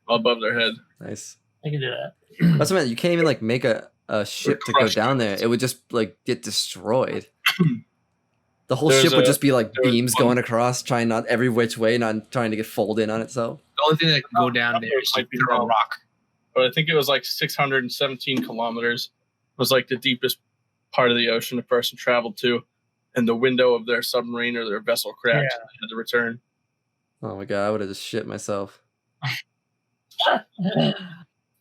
above their head. nice. I can do that. That's what I meant. You can't even like make a a ship to go crush down there, it would just like get destroyed. The whole There's ship would a- just be like there was beams one- going across, trying not every which way, not trying to get folded in on itself. The only thing that can go down there is to Might be throw a wrong. rock. But I think it was like 617 kilometers was like the deepest part of the ocean a person traveled to, and the window of their submarine or their vessel cracked. Yeah. And they had to return. Oh my god, I would have just shit myself.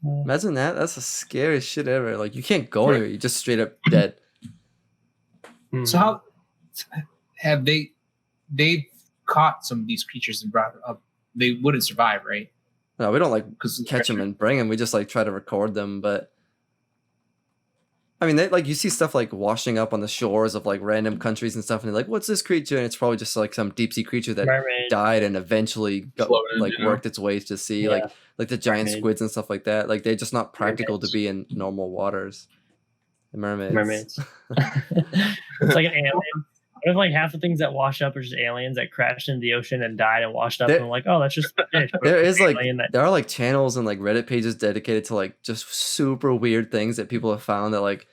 Imagine that. That's the scariest shit ever. Like you can't go anywhere. You're just straight up dead. So how have they've caught some of these creatures and brought up? They wouldn't survive, right? No, we don't like Because catch them and bring them. We just like try to record them. But I mean, they like you see stuff like washing up on the shores of like random countries and stuff, and they're like, "What's this creature?" And it's probably just like some deep sea creature that Mermaid. died and eventually Floated, like you know? worked its way to sea, Yeah. like the giant Mermaid. squids and stuff like that. Like they're just not practical to Mermaids. be in normal waters. The mermaids. Mermaids. It's like an alien. What if like half the things that wash up are just aliens that crashed into the ocean and died and washed up, There- and we're like, oh, that's just a fish. But There is like alien that there are like channels and like Reddit pages dedicated to like just super weird things that people have found that like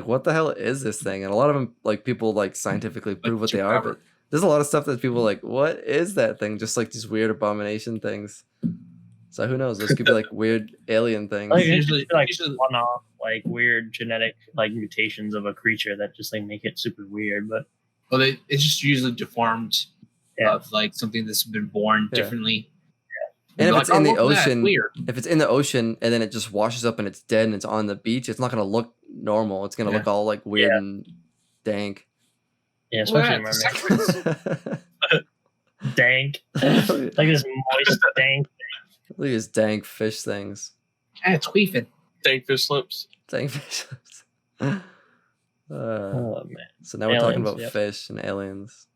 what the hell is this thing? And a lot of them like people like scientifically prove what they are, but there's a lot of stuff that people are like, what is that thing? Just like these weird abomination things. So who knows? Those could be like weird alien things. like, Usually- it's like usually- one-off like weird genetic like mutations of a creature that just like make it super weird. But Well, it's just usually deformed Yeah. of like something that's been born Yeah. differently. And if They're it's like, in "Oh, the look at that, ocean, weird. if it's in the ocean and then it just washes up and it's dead and it's on the beach, it's not gonna look normal. It's gonna Yeah. look all like weird Yeah. and dank. yeah, Well, especially that's mermaids. Dank. Look Like this moist dank. at these dank fish things. It's queefing. Dank fish lips. Dank fish. Oh man. So now we're talking Aliens, about yep. fish and aliens.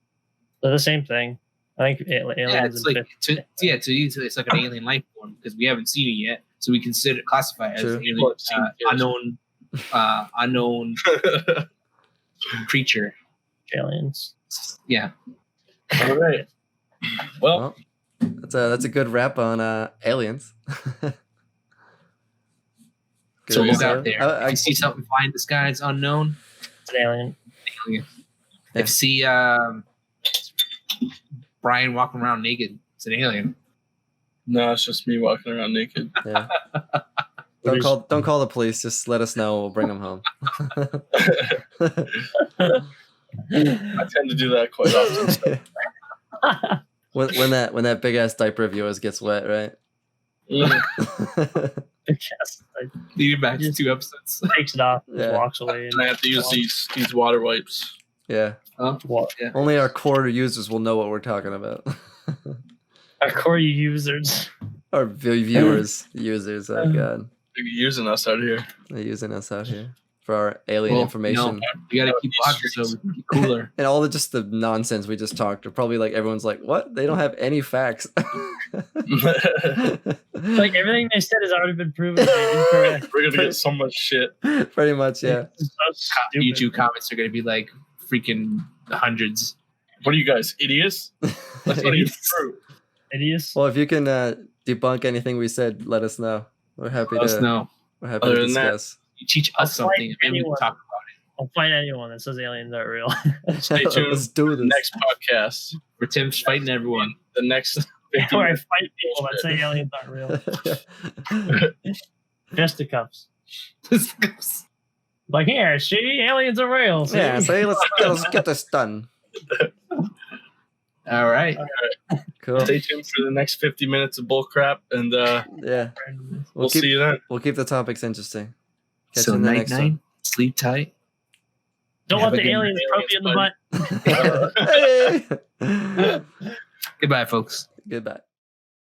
They're the same thing. I think aliens Yeah, it's and like fish. to you, it's like an alien life form because we haven't seen it yet, so we consider classify it as True. alien, Well, I've seen fish. unknown creature. aliens. Yeah, All right. Well, Well, that's a good wrap on aliens. Good so look episode. out there. I If you see something flying in the sky, it's unknown. It's an alien. Yeah. If you see Brian walking around naked, it's an alien. no, it's just me walking around naked. yeah. What Don't call the police. Just let us know. We'll bring them home. I tend to do that quite often. So. when that big ass diaper of yours gets wet, right? Mm. Yes, like, Leading back to Just- 2 episodes. takes it off, just Yeah. walks away. And I have to use these water wipes. Yeah. What? Only our core users will know what we're talking about. Our core users. Our viewers, users. Oh god, They're using us out here. they're using us out here for our alien Well, information. We gotta keep watching so we can be cooler. And all the nonsense we just talked are probably like everyone's like, what? They don't have any facts. Like everything they said has already been proven to be incorrect. We're gonna get so much shit. Pretty much, yeah. It's so stupid. YouTube comments are gonna be like freaking hundreds. What are you guys, idiots? That's not even true. Idiots. Well, if you can debunk anything we said, let us know. We're happy Let us to. know. We're happy Other to than that- discuss. You teach I'll us something, fight and we can anyone. talk I'll fight anyone that says aliens aren't real. Stay tuned Let's do for the this. next podcast. for Tim's fighting everyone. The next 50 Where I minutes. fight people that say aliens aren't real. Fisticuffs. Like, here, see, aliens are real. See? yeah, so let's get this done. All right. Cool. Stay tuned for the next 50 minutes of bullcrap, and Yeah, we'll keep see you then. we'll keep the topics interesting. Catch So you in the night next night. Sleep tight. Don't Have let a the good aliens night, probe you in the butt. one. Hey! Goodbye, folks. Goodbye.